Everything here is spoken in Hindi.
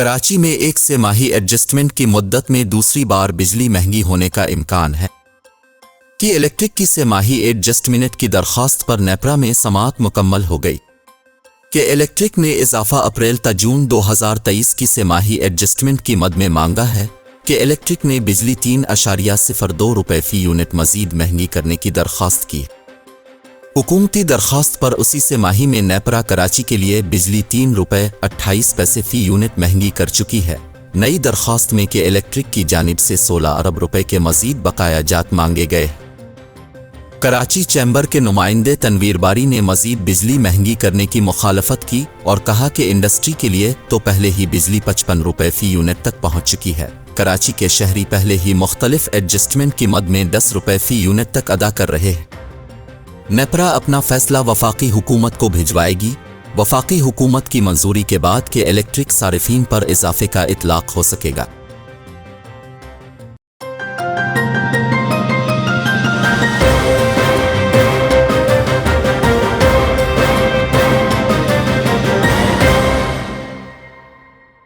कराची में एक से माही एडजस्टमेंट की मुद्दत में दूसरी बार बिजली महंगी होने का इम्कान है कि इलेक्ट्रिक की सेमाही एडजस्टमेंट की दरख्वास्त पर नेपरा में समाअत मुकम्मल हो गई कि इलेक्ट्रिक ने इजाफा अप्रैल ता जून 2023 की सेमाही एडजस्टमेंट की मद में मांगा है कि इलेक्ट्रिक ने बिजली 3.02 रुपये फी यूनिट मजीद महंगी करने की दरख्वास्त की। हुकूमती दरख्वास्त पर उसी सेमाही में नेपरा कराची के लिए बिजली 3.28 फी यूनिट महंगी कर चुकी है। नई दरख्वास्त में कि इलेक्ट्रिक की जानिब से 16 अरब रुपए के मजीद बकाया जात मांगे गए। कराची चैम्बर के नुमाइंदे तनवीर बारी ने मजीद बिजली महंगी करने की मुखालफत की और कहा कि इंडस्ट्री के लिए तो पहले ही बिजली 55 रुपए फी यूनिट तक पहुंच चुकी है। कराची के शहरी पहले ही मुख्तलिफ एडजस्टमेंट की मद में 10 रुपए फी यूनिट तक अदा कर रहे हैं। नेपरा अपना फैसला वफाकी हुकूमत को भिजवाएगी। वफाकी हुकूमत की मंजूरी के बाद के इलेक्ट्रिक सारिफीन पर इजाफे का इतलाक हो सकेगा।